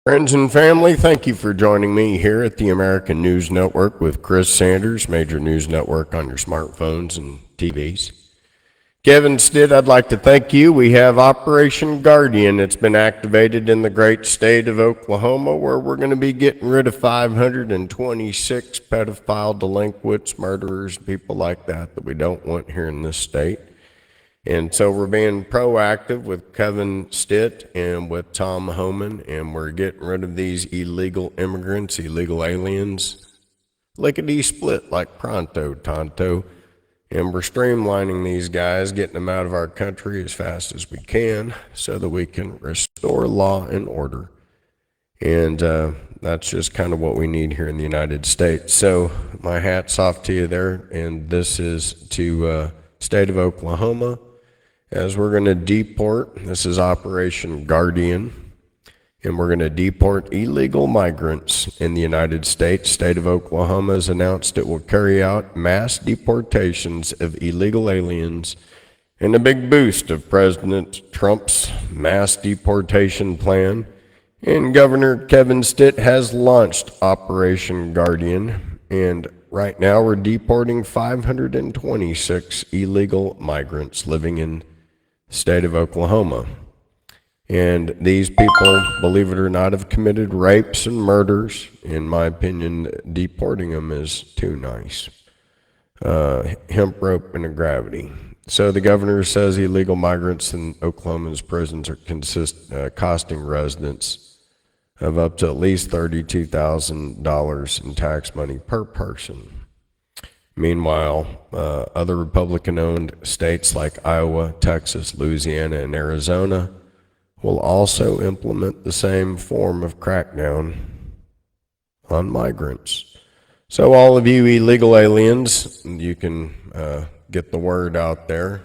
Friends and family, thank you for joining me here at the American News Network with Chris Sanders, major news network on your smartphones and TVs. Kevin Stitt, I'd like to thank you. We have Operation Guardian. It's been activated in the great state of Oklahoma, where we're going to be getting rid of 526 pedophile delinquents, murderers, people like that we don't want here in this state. And so we're being proactive with Kevin Stitt and with Tom Homan, and we're getting rid of these illegal immigrants, illegal aliens, lickety split like pronto, tonto. And we're streamlining these guys, getting them out of our country as fast as we can so that we can restore law and order. And that's just kind of what we need here in the United States. So my hat's off to you there, and this is to state of Oklahoma. As we're going to deport, this is Operation Guardian, and we're going to deport illegal migrants in the United States. State of Oklahoma has announced it will carry out mass deportations of illegal aliens and a big boost of President Trump's mass deportation plan. And Governor Kevin Stitt has launched Operation Guardian, and right now we're deporting 526 illegal migrants living in state of Oklahoma. And these people, believe it or not, have committed rapes and murders. In my opinion, deporting them is too nice. Hemp rope and a gravity. So the governor says illegal migrants in Oklahoma's prisons are costing residents of up to at least $32,000 in tax money per person. Meanwhile, other Republican-owned states like Iowa, Texas, Louisiana, and Arizona will also implement the same form of crackdown on migrants. So all of you illegal aliens, you can get the word out there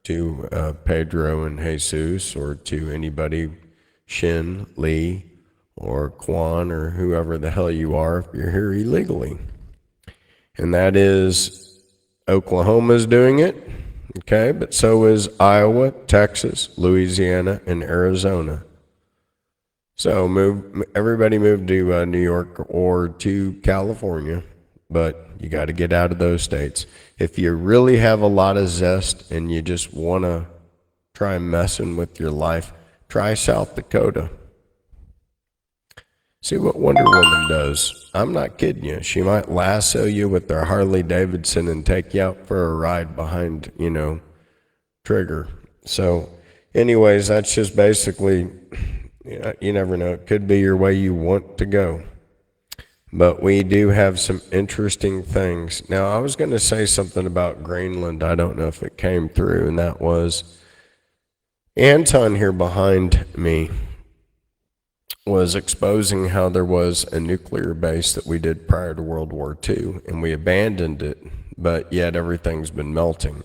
to Pedro and Jesus, or to anybody, Shin, Lee, or Quan, or whoever the hell you are if you're here illegally. And that is, Oklahoma's doing it, okay, but so is Iowa, Texas, Louisiana, and Arizona. So everybody move to New York or to California, but you got to get out of those states. If you really have a lot of zest and you just want to try messing with your life, try South Dakota. See what Wonder Woman does. I'm not kidding you. She might lasso you with their Harley Davidson and take you out for a ride behind, trigger. So anyways, that's just basically, you never know. It could be your way you want to go. But we do have some interesting things. Now, I was going to say something about Greenland. I don't know if it came through, and that was Anton here behind me was exposing how there was a nuclear base that we did prior to World War II, and we abandoned it, but yet everything's been melting.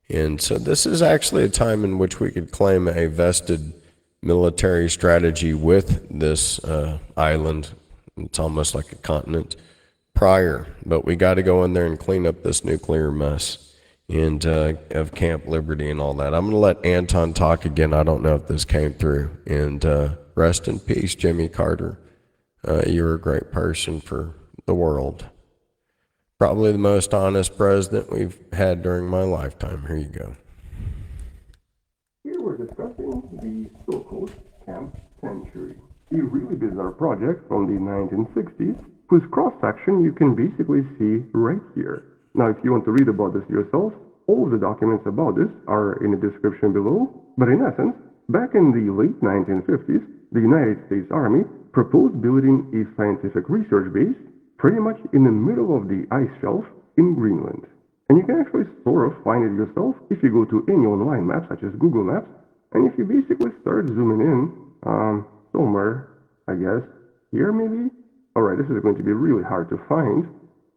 And so this is actually a time in which we could claim a vested military strategy with this island. It's almost like a continent prior, but we got to go in there and clean up this nuclear mess and of Camp Liberty and all that. I'm going to let Anton talk again. I don't know if this came through. And rest in peace, Jimmy Carter. You're a great person for the world. Probably the most honest president we've had during my lifetime. Here you go. Here we're discussing the so-called Camp Century, a really bizarre project from the 1960s, whose cross-section you can basically see right here. Now, if you want to read about this yourself, all of the documents about this are in the description below, but in essence, back in the late 1950s, the United States Army proposed building a scientific research base pretty much in the middle of the ice shelf in Greenland. And you can actually sort of find it yourself if you go to any online map, such as Google Maps, and if you basically start zooming in somewhere, I guess, here maybe? Alright, this is going to be really hard to find,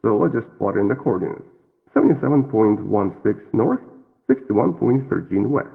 so let's just plot in the coordinates. 77.16 north, 61.13 west.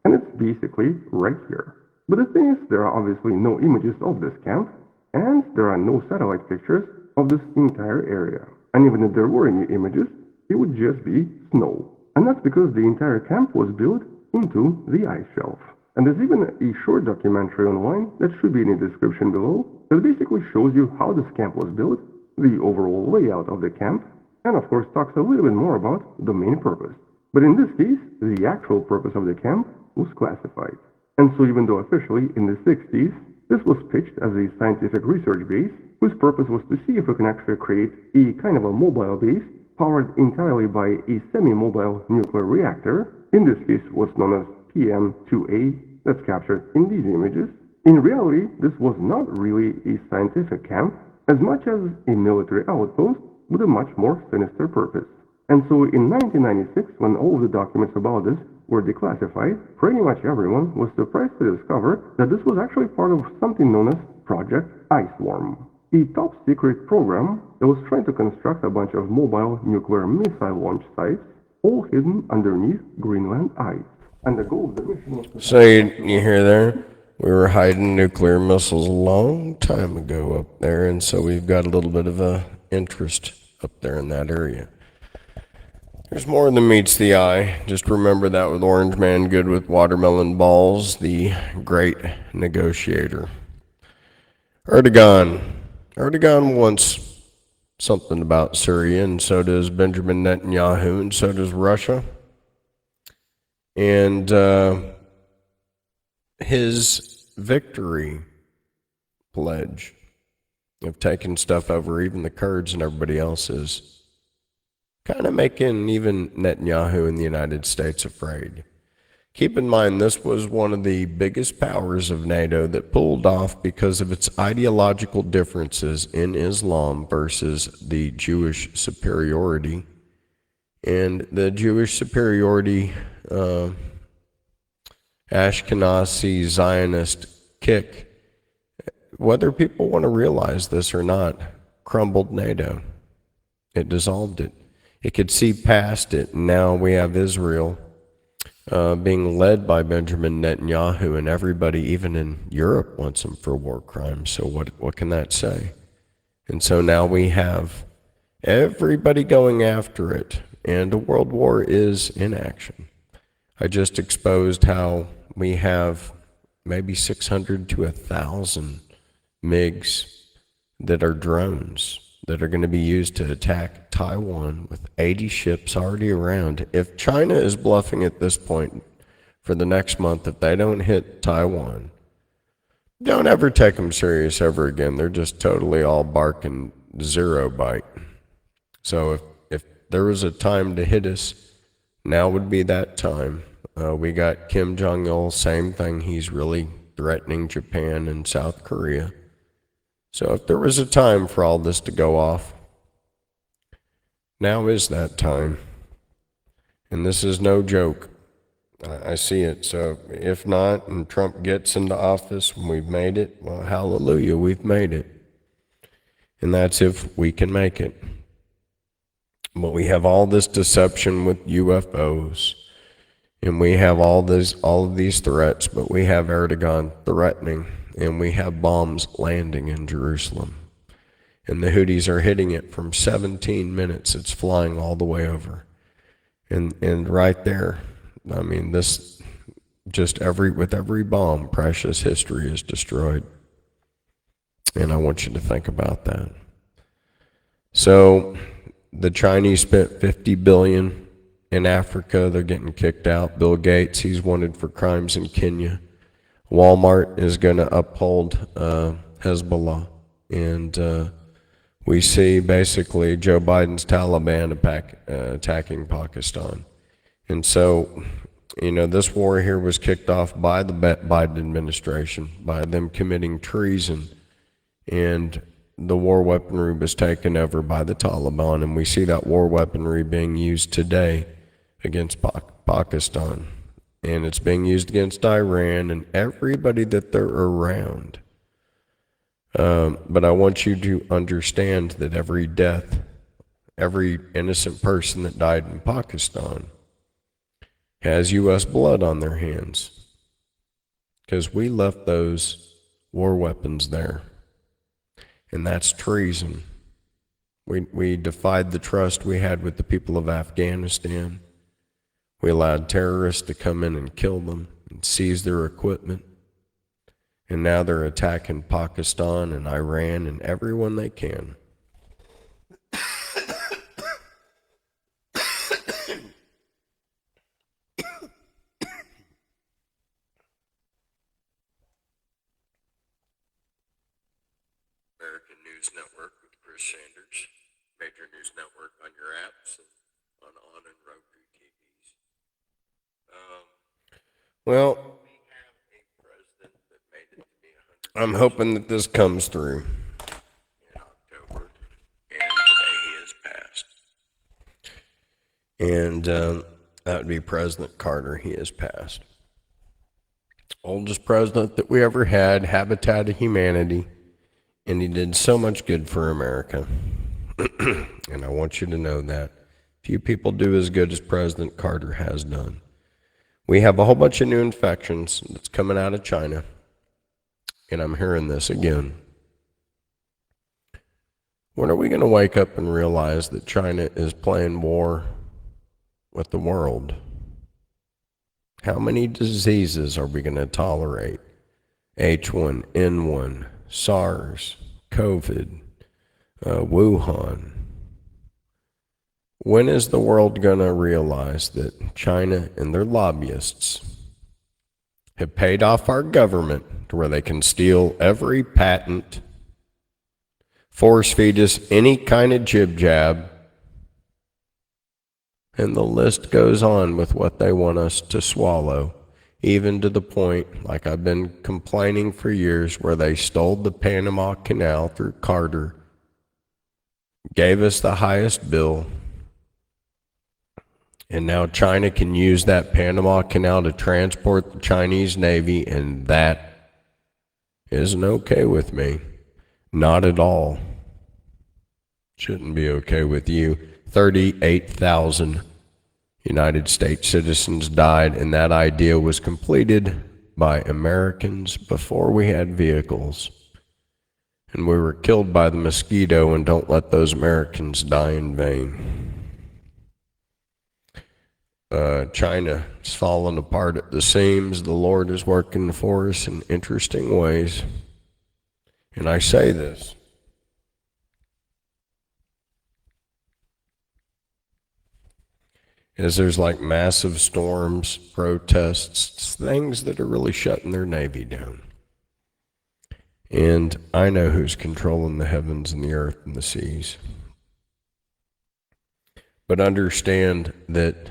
And it's basically right here. But the thing is, there are obviously no images of this camp, and there are no satellite pictures of this entire area. And even if there were any images, it would just be snow. And that's because the entire camp was built into the ice shelf. And there's even a short documentary online that should be in the description below that basically shows you how this camp was built, the overall layout of the camp, and of course talks a little bit more about the main purpose. But in this case, the actual purpose of the camp was classified. And so even though officially in the 60s, this was pitched as a scientific research base whose purpose was to see if we can actually create a kind of a mobile base powered entirely by a semi-mobile nuclear reactor, in this case what's known as PM2A, that's captured in these images. In reality, this was not really a scientific camp as much as a military outpost with a much more sinister purpose. And so in 1996, when all of the documents about this were declassified, pretty much everyone was surprised to discover that this was actually part of something known as Project Iceworm, a top-secret program that was trying to construct a bunch of mobile nuclear missile launch sites, all hidden underneath Greenland ice. And the goal of the mission was to... So you hear there? We were hiding nuclear missiles a long time ago up there, and so we've got a little bit of a interest up there in that area. There's more than meets the eye. Just remember that with Orange Man Good with Watermelon Balls, the great negotiator. Erdogan wants something about Syria, and so does Benjamin Netanyahu, and so does Russia. And his victory pledge of taking stuff over even the Kurds and everybody else is kind of making even Netanyahu in the United States afraid. Keep in mind, this was one of the biggest powers of NATO that pulled off because of its ideological differences in Islam versus the Jewish superiority. And the Jewish superiority, Ashkenazi Zionist kick, whether people want to realize this or not, crumbled NATO. It dissolved it. It could see past it. Now we have Israel being led by Benjamin Netanyahu, and everybody, even in Europe, wants him for war crimes. So what can that say? And so now we have everybody going after it, and a world war is in action. I just exposed how we have maybe 600 to 1,000 MiGs that are drones that are going to be used to attack Taiwan with 80 ships already around. If China is bluffing at this point for the next month, if they don't hit Taiwan, don't ever take them serious ever again. They're just totally all bark and zero bite. So if there was a time to hit us, now would be that time. We got Kim Jong-il, same thing. He's really threatening Japan and South Korea. So if there was a time for all this to go off, now is that time. And this is no joke. I see it. So if not, and Trump gets into office and we've made it, well, hallelujah, we've made it. And that's if we can make it. But we have all this deception with UFOs, and we have all of these threats, but we have Erdogan threatening, and we have bombs landing in Jerusalem. And the Houthis are hitting it from 17 minutes. It's flying all the way over. And right there, I mean, this, just with every bomb, precious history is destroyed. And I want you to think about that. So the Chinese spent $50 billion in Africa. They're getting kicked out. Bill Gates, he's wanted for crimes in Kenya. Walmart is going to uphold Hezbollah. And we see basically Joe Biden's Taliban attacking Pakistan. And so, you know, this war here was kicked off by the Biden administration, by them committing treason. And the war weaponry was taken over by the Taliban. And we see that war weaponry being used today against Pakistan. And it's being used against Iran and everybody that they're around. But I want you to understand that every death, every innocent person that died in Pakistan has U.S. blood on their hands, because we left those war weapons there. And that's treason. We defied the trust we had with the people of Afghanistan. We allowed terrorists to come in and kill them and seize their equipment. And now they're attacking Pakistan and Iran and everyone they can. American News Network with Chris Sanders, major news network on your apps and on and Roku TVs. Well, we have a president that made it to be 100. I'm hoping that this comes through in October, and today he has passed. And that would be President Carter. He has passed. Oldest president that we ever had, habitat of humanity. And he did so much good for America. And I want you to know that. Few people do as good as President Carter has done. We have a whole bunch of new infections that's coming out of China. And I'm hearing this again. When are we going to wake up and realize that China is playing war with the world? How many diseases are we going to tolerate? H1N1. SARS, COVID, Wuhan. When is the world going to realize that China and their lobbyists have paid off our government to where they can steal every patent, force feed us any kind of jib-jab, and the list goes on with what they want us to swallow? Even to the point, like I've been complaining for years, where they stole the Panama Canal through Carter, gave us the highest bill, and now China can use that Panama Canal to transport the Chinese Navy, and that isn't okay with me. Not at all. Shouldn't be okay with you. 38,000 United States citizens died, and that idea was completed by Americans before we had vehicles. And we were killed by the mosquito, and don't let those Americans die in vain. China is falling apart at the seams. The Lord is working for us in interesting ways. And I say this. As there's like massive storms, protests, things that are really shutting their navy down. And I know who's controlling the heavens and the earth and the seas. But understand that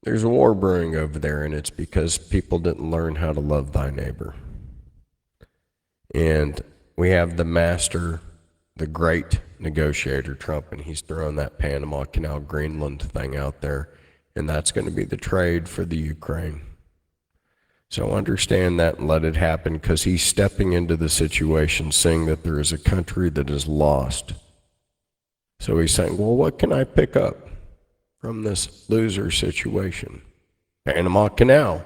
there's a war brewing over there, and it's because people didn't learn how to love thy neighbor. And we have the master, the great negotiator, Trump, and he's throwing that Panama Canal, Greenland thing out there, and that's going to be the trade for the Ukraine. So understand that and let it happen, because he's stepping into the situation saying that there is a country that is lost. So he's saying, well, what can I pick up from this loser situation? Panama Canal.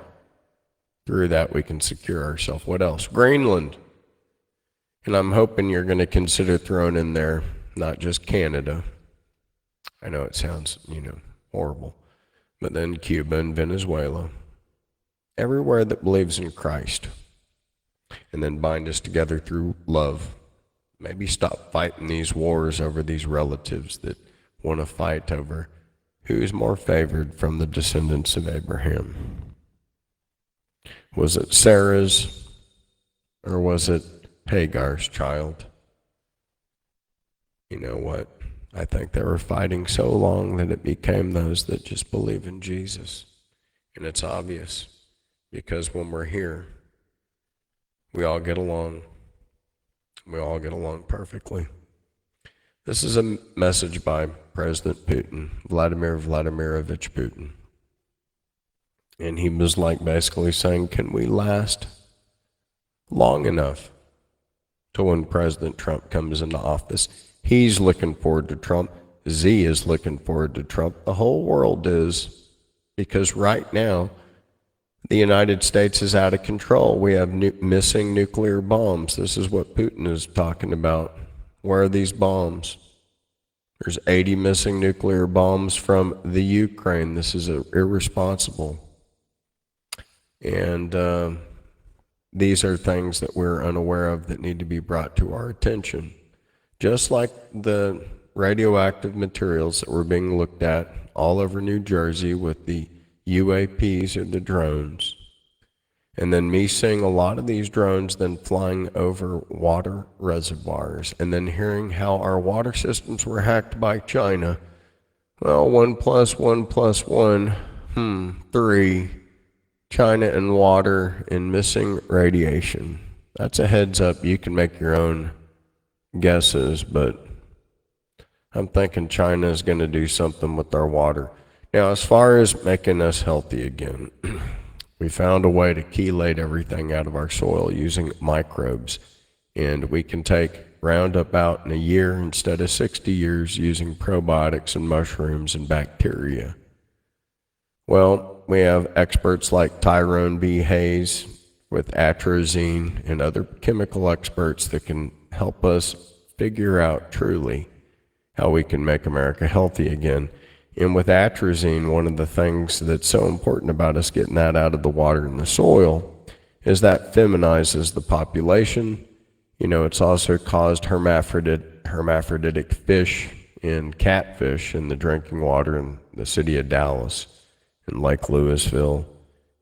Through that we can secure ourselves. What else? Greenland. And I'm hoping you're going to consider throwing in there not just Canada. I know it sounds, horrible. But then Cuba and Venezuela. Everywhere that believes in Christ. And then bind us together through love. Maybe stop fighting these wars over these relatives that want to fight over who is more favored from the descendants of Abraham. Was it Sarah's, or was it Hagar's child? You know what? I think they were fighting so long that it became those that just believe in Jesus. And it's obvious, because when we're here, we all get along. We all get along perfectly. This is a message by President Putin, Vladimir Vladimirovich Putin. And he was like basically saying, can we last long enough to when President Trump comes into office? He's looking forward to Trump. Z is looking forward to Trump. The whole world is, because right now, the United States is out of control. We have missing nuclear bombs. This is what Putin is talking about. Where are these bombs? There's 80 missing nuclear bombs from the Ukraine. This is irresponsible. And these are things that we're unaware of that need to be brought to our attention. Just like the radioactive materials that were being looked at all over New Jersey with the UAPs or the drones. And then me seeing a lot of these drones then flying over water reservoirs, and then hearing how our water systems were hacked by China. Well, 1 + 1 + 1, 3. China and water and missing radiation. That's a heads up. You can make your own guesses, but I'm thinking China is going to do something with our water. Now, as far as making us healthy again, we found a way to chelate everything out of our soil using microbes, and we can take Roundup out in a year instead of 60 years using probiotics and mushrooms and bacteria. Well, we have experts like Tyrone B. Hayes with atrazine and other chemical experts that can help us figure out truly how we can make America healthy again. And with atrazine, one of the things that's so important about us getting that out of the water and the soil is that feminizes the population. You know, it's also caused hermaphroditic fish and catfish in the drinking water in the city of Dallas and Lake Louisville,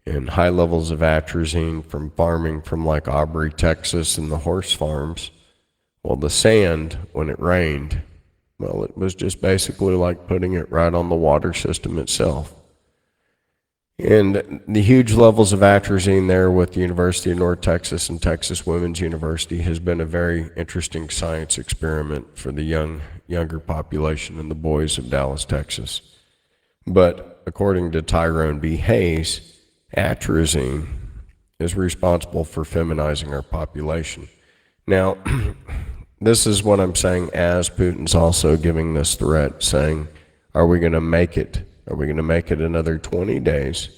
and high levels of atrazine from farming from like Aubrey, Texas, and the horse farms. Well, the sand, when it rained, well, it was just basically like putting it right on the water system itself. And the huge levels of atrazine there with the University of North Texas and Texas Women's University has been a very interesting science experiment for the younger population and the boys of Dallas, Texas. But according to Tyrone B. Hayes, atrazine is responsible for feminizing our population. Now, this is what I'm saying as Putin's also giving this threat, saying, are we going to make it? Are we going to make it another 20 days?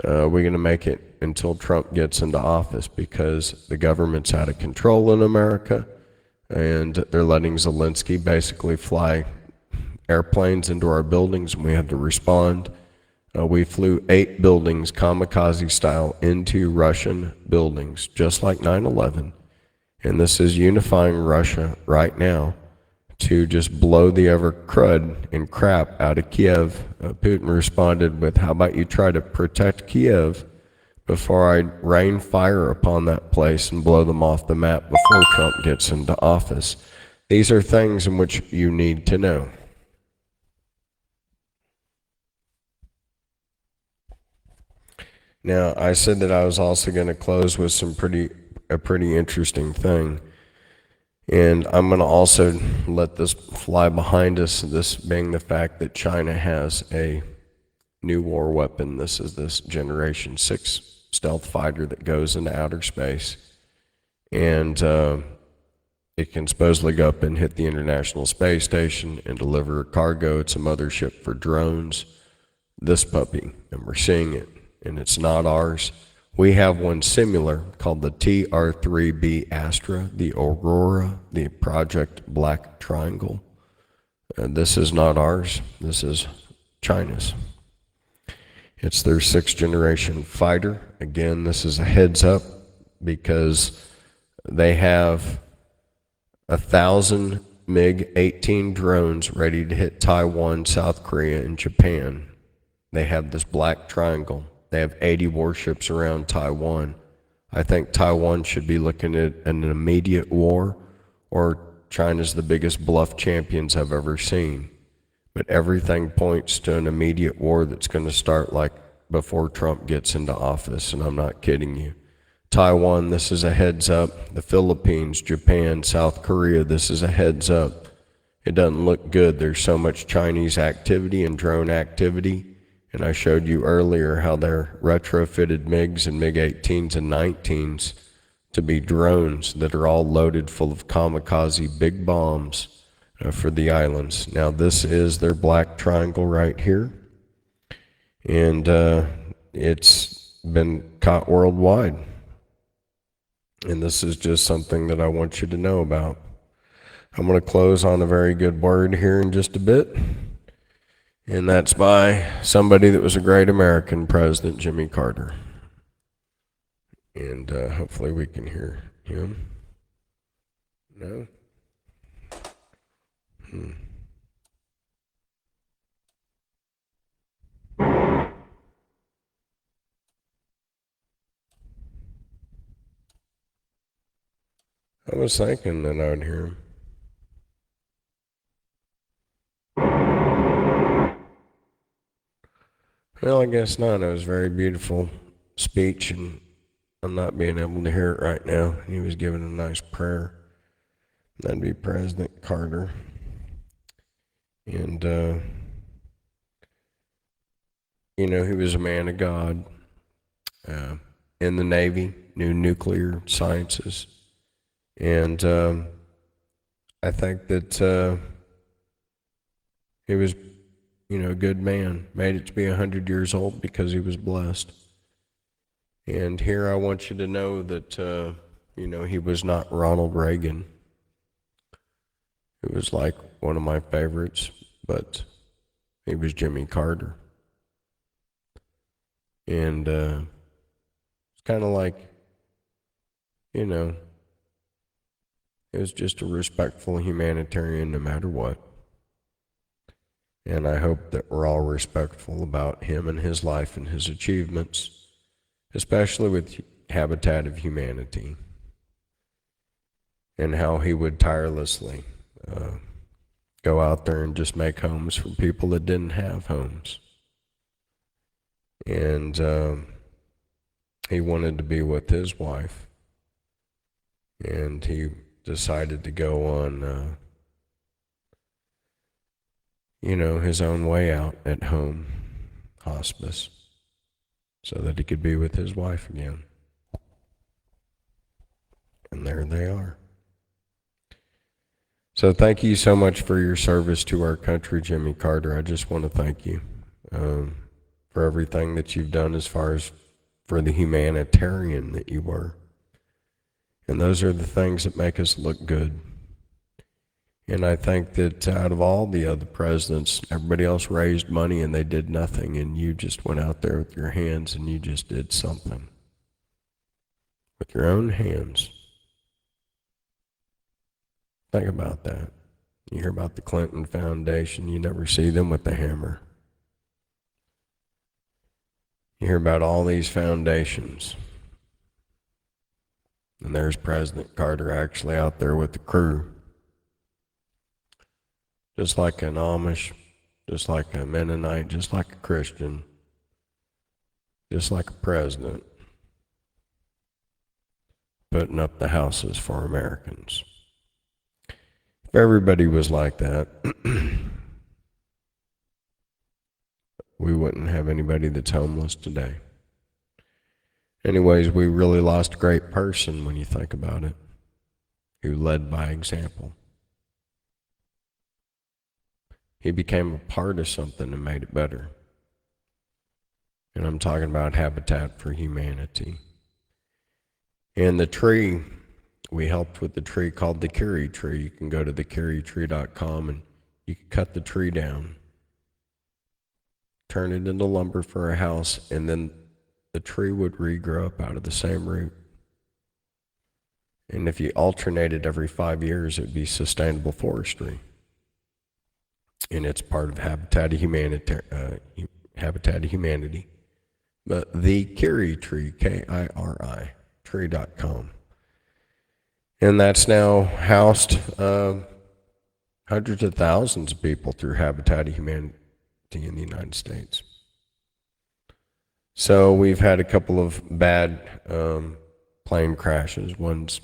Are we going to make it until Trump gets into office? Because the government's out of control in America, and they're letting Zelensky basically fly airplanes into our buildings, and we had to respond. We flew 8 buildings, kamikaze style, into Russian buildings, just like 9/11. And this is unifying Russia right now to just blow the ever crud and crap out of Kiev. Putin responded with, how about you try to protect Kiev before I rain fire upon that place and blow them off the map before Trump gets into office. These are things in which you need to know. Now, I said that I was also going to close with a pretty interesting thing. And I'm going to also let this fly behind us, this being the fact that China has a new war weapon. This is this Generation 6 stealth fighter that goes into outer space. And it can supposedly go up and hit the International Space Station and deliver a cargo. It's a mothership for drones. This puppy, and we're seeing it, and it's not ours. We have one similar called the TR-3B Astra, the Aurora, the Project Black Triangle. This is not ours. This is China's. It's their 6th generation fighter. Again, this is a heads up because they have 1,000 MiG-18 drones ready to hit Taiwan, South Korea, and Japan. They have this black triangle. They have 80 warships around Taiwan. I think Taiwan should be looking at an immediate war, or China's the biggest bluff champions I've ever seen. But everything points to an immediate war that's going to start like before Trump gets into office, and I'm not kidding you. Taiwan, this is a heads up. The Philippines, Japan, South Korea, this is a heads up. It doesn't look good. There's so much Chinese activity and drone activity. And I showed you earlier how they're retrofitted MiGs and MiG-18s and 19s to be drones that are all loaded full of kamikaze big bombs for the islands. Now this is their black triangle right here. And it's been caught worldwide. And this is just something that I want you to know about. I'm going to close on a very good word here in just a bit. And that's by somebody that was a great American president, Jimmy Carter. And hopefully we can hear him. No? I was thinking that I would hear him. Well, I guess not. It was a very beautiful speech, and I'm not being able to hear it right now. He was giving a nice prayer. That'd be President Carter. And, you know, he was a man of God. In the Navy, knew nuclear sciences. And I think that he was, you know, a good man. Made it to be 100 years old because he was blessed. And here I want you to know that, you know, he was not Ronald Reagan. It was like one of my favorites, but he was Jimmy Carter. And it's kind of like, you know, he was just a respectful humanitarian no matter what. And I hope that we're all respectful about him and his life and his achievements, especially with Habitat of Humanity, and how he would tirelessly go out there and just make homes for people that didn't have homes. And he wanted to be with his wife, and he decided to go on, you know, his own way out at home, hospice, so that he could be with his wife again. And there they are. So thank you so much for your service to our country, Jimmy Carter. I just want to thank you for everything that you've done as far as for the humanitarian that you were. And those are the things that make us look good. And I think that out of all the other presidents, everybody else raised money and they did nothing, and you just went out there with your hands and you just did something. With your own hands. Think about that. You hear about the Clinton Foundation, you never see them with the hammer. You hear about all these foundations. And there's President Carter actually out there with the crew. Just like an Amish, just like a Mennonite, just like a Christian, just like a president, putting up the houses for Americans. If everybody was like that, we wouldn't have anybody that's homeless today. Anyways, we really lost a great person when you think about it, who led by example. He became a part of something and made it better. And I'm talking about Habitat for Humanity. And the tree, we helped with the tree called the Kiri tree. You can go to thekiritree.com and you can cut the tree down, turn it into lumber for a house, and then the tree would regrow up out of the same root. And if you alternated every 5 years, it would be sustainable forestry. And it's part of Habitat of Humanity. But the Kiri tree, Kiri, tree.com. And that's now housed hundreds of thousands of people through Habitat of Humanity in the United States. So we've had a couple of bad plane crashes, one's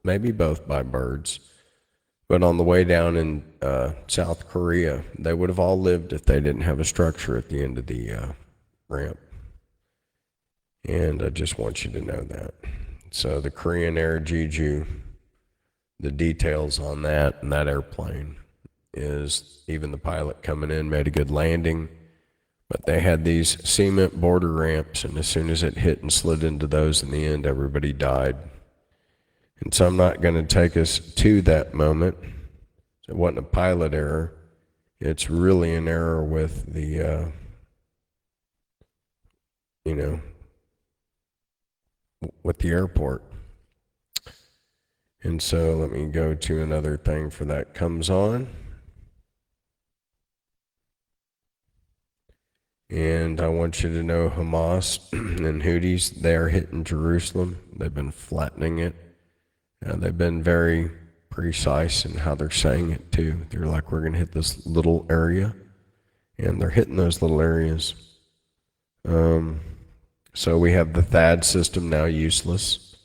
maybe both by birds. But on the way down in South Korea, they would have all lived if they didn't have a structure at the end of the ramp. And I just want you to know that. So the Korean Air Jeju, the details on that and that airplane is even the pilot coming in made a good landing, but they had these cement border ramps, and as soon as it hit and slid into those in the end, everybody died. And so I'm not going to take us to that moment. It wasn't a pilot error. It's really an error with the, with the airport. And so let me go to another thing for that comes on. And I want you to know Hamas and Houthis, they are hitting Jerusalem. They've been flattening it. They've been very precise in how they're saying it too. They're like, we're going to hit this little area. And they're hitting those little areas. So we have the THAAD system now useless.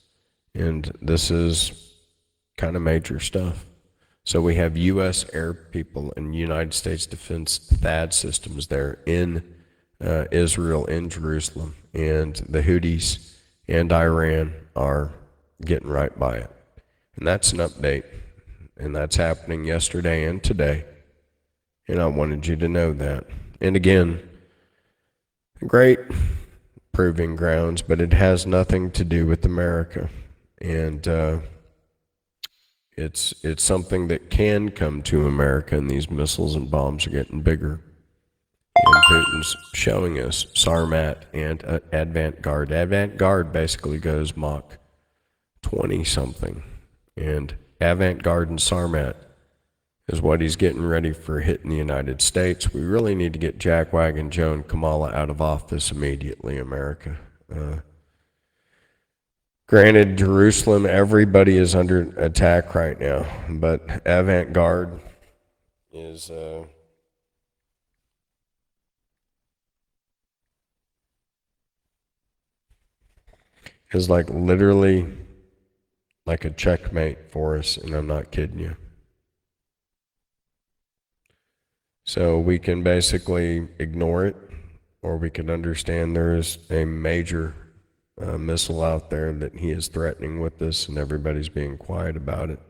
And this is kind of major stuff. So we have U.S. air people and United States Defense THAAD systems there in Israel, in Jerusalem, and the Houthis and Iran are getting right by it. And that's an update, and that's happening yesterday and today, and I wanted you to know that. And again, great proving grounds, but it has nothing to do with America, and it's something that can come to America, and these missiles and bombs are getting bigger. And Putin's showing us Sarmat and Avant-Garde. Avant-Garde basically goes Mach 20-something. And Avant-Garde and Sarmat is what he's getting ready for hitting the United States. We really need to get Jack Wagon Joe and Kamala out of office immediately, America. Granted, Jerusalem, everybody is under attack right now. But Avant-Garde is... is like literally like a checkmate for us, and I'm not kidding you. So we can basically ignore it, or we can understand there is a major missile out there that he is threatening with us, and everybody's being quiet about it.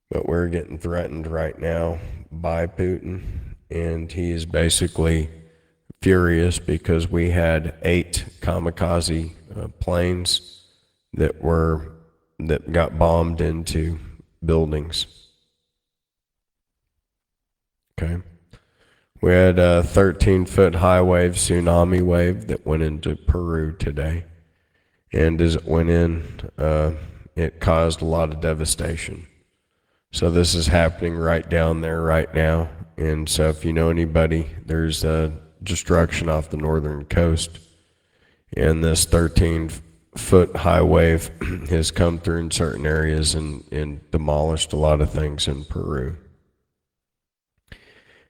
But we're getting threatened right now by Putin, and he is basically furious because we had 8 kamikaze planes that got bombed into buildings. Okay, we had a 13-foot high wave tsunami wave that went into Peru today, and as it went in, it caused a lot of devastation. So this is happening right down there right now, and so if you know anybody, there's destruction off the northern coast, and this 13-foot high wave has come through in certain areas and demolished a lot of things in Peru.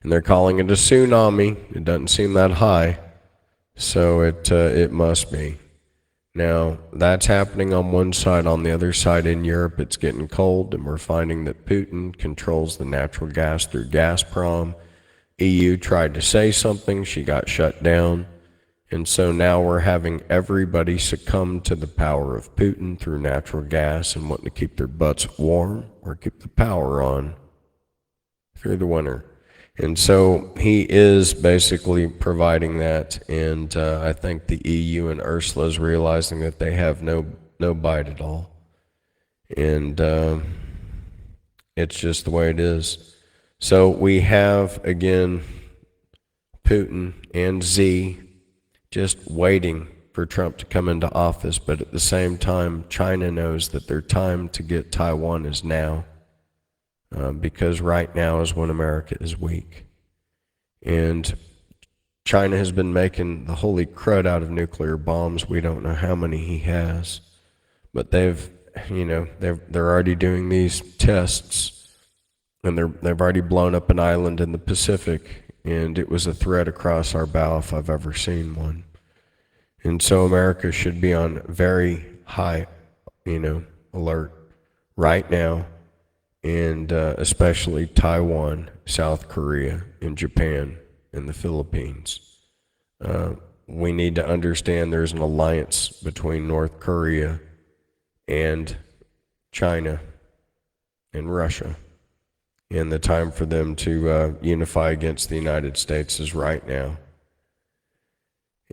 And they're calling it a tsunami. It doesn't seem that high, so it must be. Now, that's happening on one side. On the other side in Europe, it's getting cold, and we're finding that Putin controls the natural gas through Gazprom. EU tried to say something, she got shut down, and so now we're having everybody succumb to the power of Putin through natural gas and wanting to keep their butts warm or keep the power on through the winter. And so he is basically providing that, and I think the EU and Ursula is realizing that they have no bite at all, and it's just the way it is. So we have, again, Putin and Z just waiting for Trump to come into office, but at the same time, China knows that their time to get Taiwan is now, because right now is when America is weak. And China has been making the holy crud out of nuclear bombs. We don't know how many he has, but they're already doing these tests, and they've already blown up an island in the Pacific, and it was a threat across our bow if I've ever seen one. And so America should be on very high, alert right now, and especially Taiwan, South Korea, and Japan, and the Philippines. We need to understand there's an alliance between North Korea and China and Russia, and the time for them to unify against the United States is right now.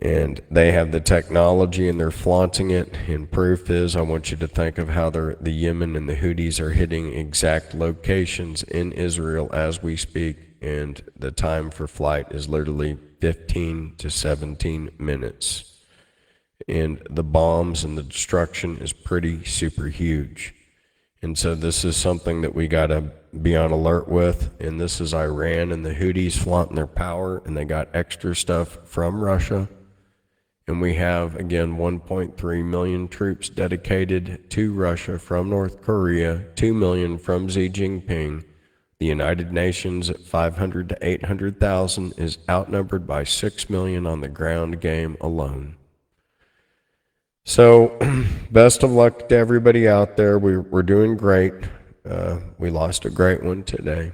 And they have the technology, and they're flaunting it, and proof is, I want you to think of how the Yemen and the Houthis are hitting exact locations in Israel as we speak, and the time for flight is literally 15 to 17 minutes. and the bombs and the destruction is pretty super huge. And so this is something that we got to be on alert with. And this is Iran and the Houthis flaunting their power, and they got extra stuff from Russia. And we have, again, 1.3 million troops dedicated to Russia from North Korea, 2 million from Xi Jinping. The United Nations at 500 to 800,000 is outnumbered by 6 million on the ground game alone. So, best of luck to everybody out there. We're doing great. We lost a great one today.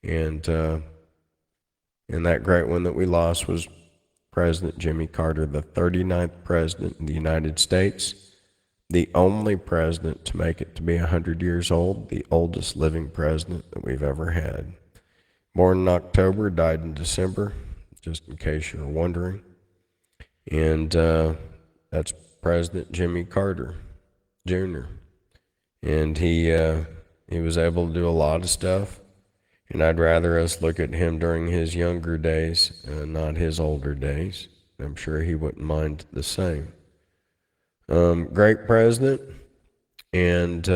And that great one that we lost was President Jimmy Carter, the 39th president of the United States, the only president to make it to be 100 years old, the oldest living president that we've ever had. Born in October, died in December, just in case you're wondering. And that's President Jimmy Carter Jr. And he was able to do a lot of stuff. And I'd rather us look at him during his younger days, not his older days. I'm sure he wouldn't mind the same. Great president, and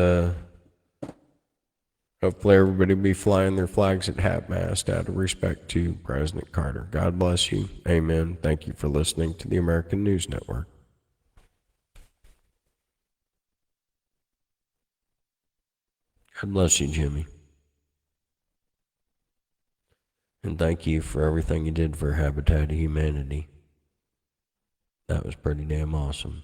hopefully everybody will be flying their flags at half-mast out of respect to President Carter. God bless you. Amen. Thank you for listening to the American News Network. God bless you, Jimmy. And thank you for everything you did for Habitat of Humanity. That was pretty damn awesome.